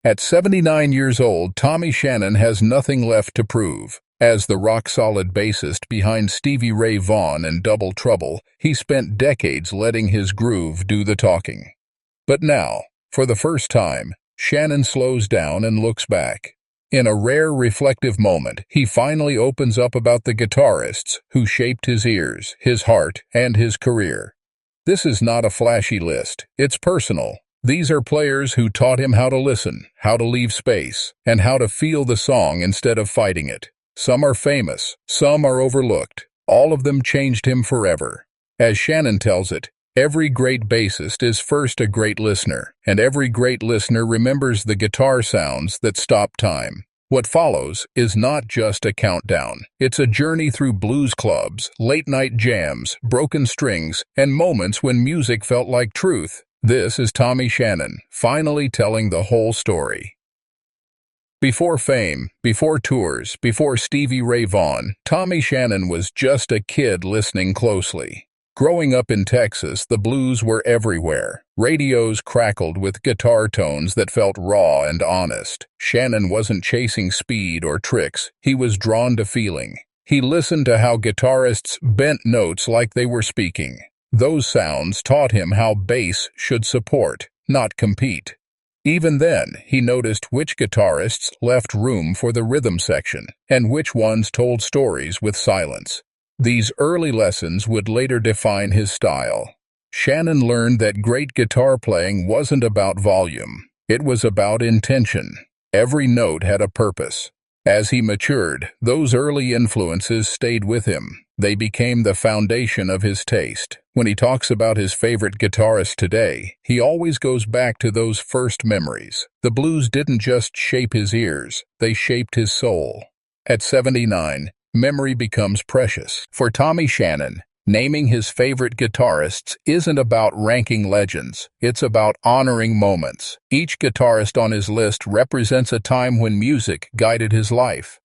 At 79 years old, Tommy Shannon has nothing left to prove. As the rock-solid bassist behind Stevie Ray Vaughan and Double Trouble, he spent decades letting his groove do the talking. But now, for the first time, Shannon slows down and looks back. In a rare reflective moment, he finally opens up about the guitarists who shaped his ears, his heart, and his career. This is not a flashy list, it's personal. These are players who taught him how to listen, how to leave space, and how to feel the song instead of fighting it. Some are famous, some are overlooked. All of them changed him forever. As Shannon tells it, every great bassist is first a great listener, and every great listener remembers the guitar sounds that stop time. What follows is not just a countdown. It's a journey through blues clubs, late-night jams, broken strings, and moments when music felt like truth. This is Tommy Shannon, finally telling the whole story. Before fame, before tours, before Stevie Ray Vaughan, Tommy Shannon was just a kid listening closely. Growing up in Texas, the blues were everywhere. Radios crackled with guitar tones that felt raw and honest. Shannon wasn't chasing speed or tricks, he was drawn to feeling. He listened to how guitarists bent notes like they were speaking. Those sounds taught him how bass should support, not compete. Even then, he noticed which guitarists left room for the rhythm section, and which ones told stories with silence. These early lessons would later define his style. Shannon learned that great guitar playing wasn't about volume. It was about intention. Every note had a purpose. As he matured, those early influences stayed with him. They became the foundation of his taste. When he talks about his favorite guitarist today, he always goes back to those first memories. The blues didn't just shape his ears, they shaped his soul. At 79, memory becomes precious. For Tommy Shannon, naming his favorite guitarists isn't about ranking legends, it's about honoring moments. Each guitarist on his list represents a time when music guided his life.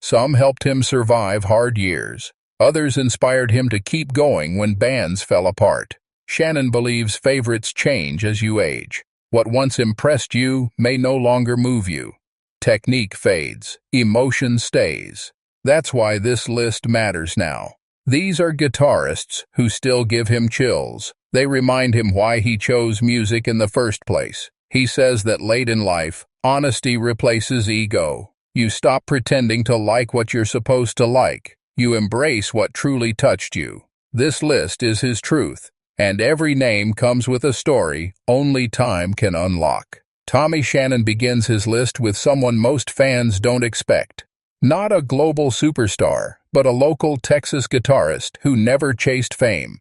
Some helped him survive hard years. Others inspired him to keep going when bands fell apart. Shannon believes favorites change as you age. What once impressed you may no longer move you. Technique fades, emotion stays. That's why this list matters now. These are guitarists who still give him chills. They remind him why he chose music in the first place. He says that late in life, honesty replaces ego. You stop pretending to like what you're supposed to like. You embrace what truly touched you. This list is his truth, and every name comes with a story only time can unlock. Tommy Shannon begins his list with someone most fans don't expect. Not a global superstar, but a local Texas guitarist who never chased fame.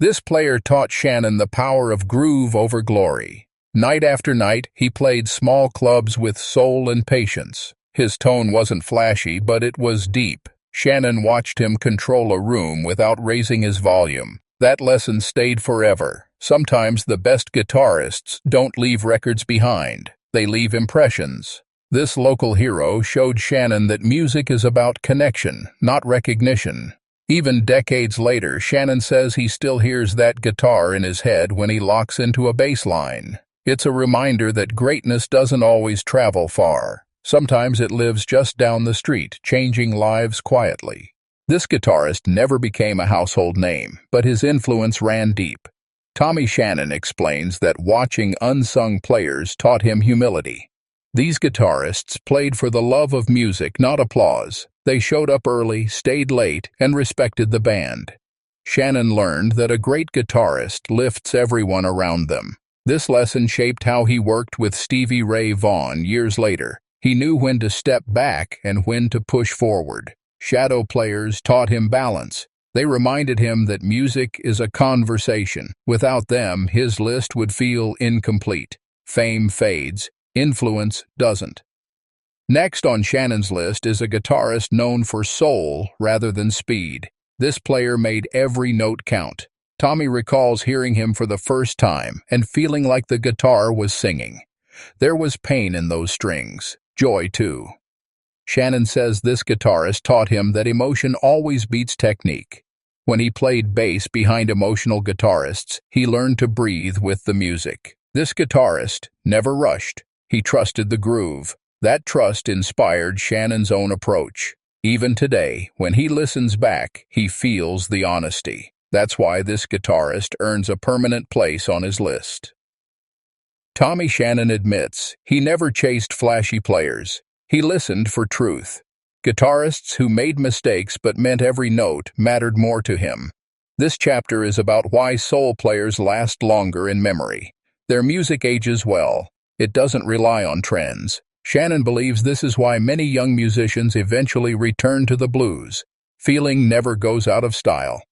This player taught Shannon the power of groove over glory. Night after night, he played small clubs with soul and patience. His tone wasn't flashy, but it was deep. Shannon watched him control a room without raising his volume. That lesson stayed forever. Sometimes the best guitarists don't leave records behind. They leave impressions. This local hero showed Shannon that music is about connection, not recognition. Even decades later, Shannon says he still hears that guitar in his head when he locks into a bass line. It's a reminder that greatness doesn't always travel far. Sometimes it lives just down the street, changing lives quietly. This guitarist never became a household name, but his influence ran deep. Tommy Shannon explains that watching unsung players taught him humility. These guitarists played for the love of music, not applause. They showed up early, stayed late, and respected the band. Shannon learned that a great guitarist lifts everyone around them. This lesson shaped how he worked with Stevie Ray Vaughan years later. He knew when to step back and when to push forward. Shadow players taught him balance. They reminded him that music is a conversation. Without them, his list would feel incomplete. Fame fades. Influence doesn't. Next on Shannon's list is a guitarist known for soul rather than speed. This player made every note count. Tommy recalls hearing him for the first time and feeling like the guitar was singing. There was pain in those strings, joy too. Shannon says this guitarist taught him that emotion always beats technique. When he played bass behind emotional guitarists, he learned to breathe with the music. This guitarist never rushed. He trusted the groove. That trust inspired Shannon's own approach. Even today, when he listens back, he feels the honesty. That's why this guitarist earns a permanent place on his list. Tommy Shannon admits he never chased flashy players. He listened for truth. Guitarists who made mistakes but meant every note mattered more to him. This chapter is about why soul players last longer in memory. Their music ages well. It doesn't rely on trends. Shannon believes this is why many young musicians eventually return to the blues. Feeling never goes out of style.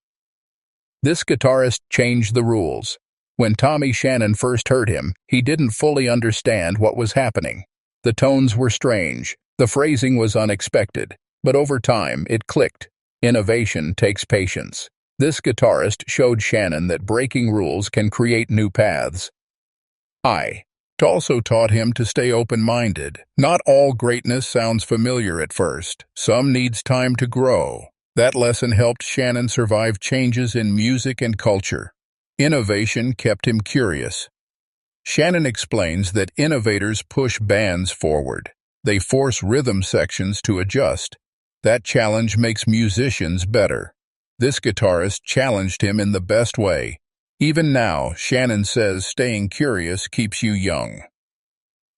This guitarist changed the rules. When Tommy Shannon first heard him, he didn't fully understand what was happening. The tones were strange. The phrasing was unexpected. But over time, it clicked. Innovation takes patience. This guitarist showed Shannon that breaking rules can create new paths. It also taught him to stay open-minded. Not all greatness sounds familiar at first. Some needs time to grow. That lesson helped Shannon survive changes in music and culture. Innovation kept him curious. Shannon explains that innovators push bands forward. They force rhythm sections to adjust. That challenge makes musicians better. This guitarist challenged him in the best way. Even now, Shannon says staying curious keeps you young.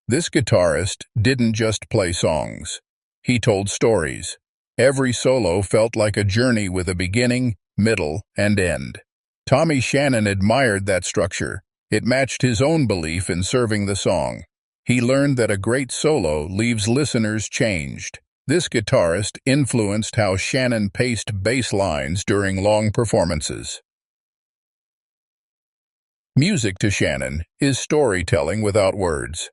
This guitarist didn't just play songs. He told stories. Every solo felt like a journey with a beginning, middle, and end. Tommy Shannon admired that structure. It matched his own belief in serving the song. He learned that a great solo leaves listeners changed. This guitarist influenced how Shannon paced bass lines during long performances. Music to Shannon is storytelling without words.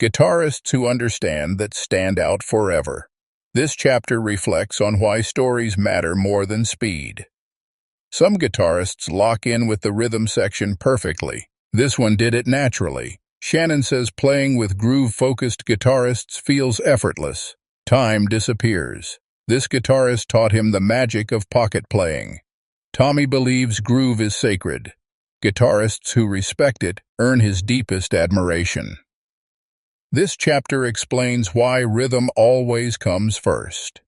Guitarists who understand that stand out forever. This chapter reflects on why stories matter more than speed. Some guitarists lock in with the rhythm section perfectly. This one did it naturally. Shannon says playing with groove-focused guitarists feels effortless. Time disappears. This guitarist taught him the magic of pocket playing. Tommy believes groove is sacred. Guitarists who respect it earn his deepest admiration. This chapter explains why rhythm always comes first.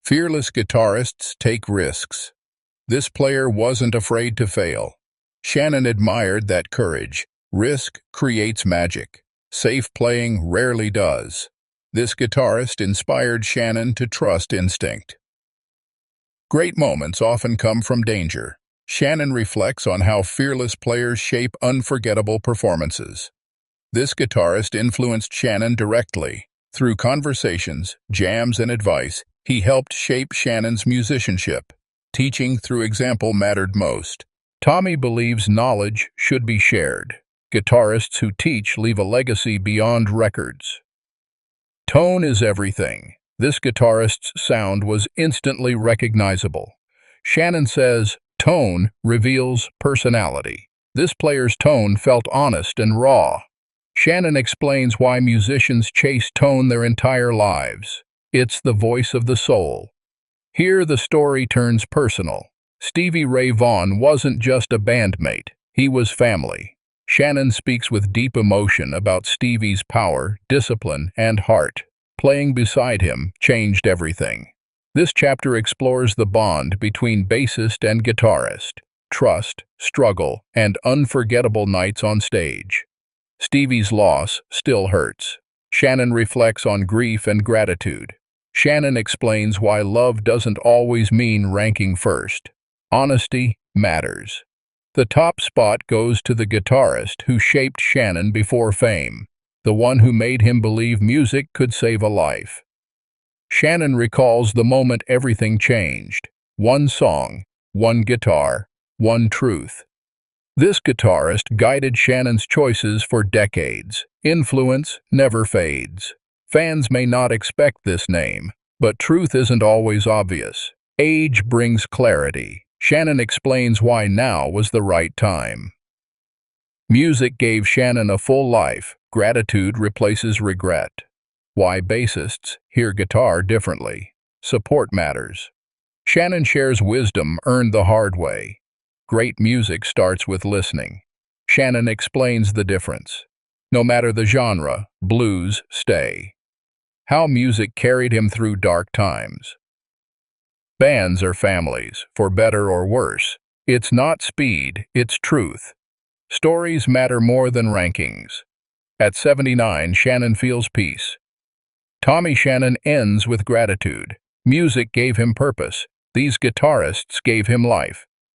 Fearless guitarists take risks. This player wasn't afraid to fail. Shannon admired that courage. Risk creates magic. Safe playing rarely does. This guitarist inspired Shannon to trust instinct. Great moments often come from danger. Shannon reflects on how fearless players shape unforgettable performances. This guitarist influenced Shannon directly. Through conversations, jams, and advice, he helped shape Shannon's musicianship. Teaching through example mattered most. Tommy believes knowledge should be shared. Guitarists who teach leave a legacy beyond records. Tone is everything. This guitarist's sound was instantly recognizable. Shannon says, tone reveals personality. This player's tone felt honest and raw. Shannon explains why musicians chase tone their entire lives. It's the voice of the soul. Here the story turns personal. Stevie Ray Vaughan wasn't just a bandmate, he was family. Shannon speaks with deep emotion about Stevie's power, discipline, and heart. Playing beside him changed everything. This chapter explores the bond between bassist and guitarist, trust, struggle, and unforgettable nights on stage. Stevie's loss still hurts. Shannon reflects on grief and gratitude. Shannon explains why love doesn't always mean ranking first. Honesty matters. The top spot goes to the guitarist who shaped Shannon before fame, the one who made him believe music could save a life. Shannon recalls the moment everything changed. One song, one guitar, one truth. This guitarist guided Shannon's choices for decades. Influence never fades. Fans may not expect this name, but truth isn't always obvious. Age brings clarity. Shannon explains why now was the right time. Music gave Shannon a full life. Gratitude replaces regret. Why bassists hear guitar differently. Support matters. Shannon shares wisdom earned the hard way. Great music starts with listening. Shannon explains the difference. No matter the genre, blues stay. How music carried him through dark times. Bands are families, for better or worse. It's not speed, it's truth. Stories matter more than rankings. At 79, Shannon feels peace. Tommy Shannon ends with gratitude. Music gave him purpose. These guitarists gave him life.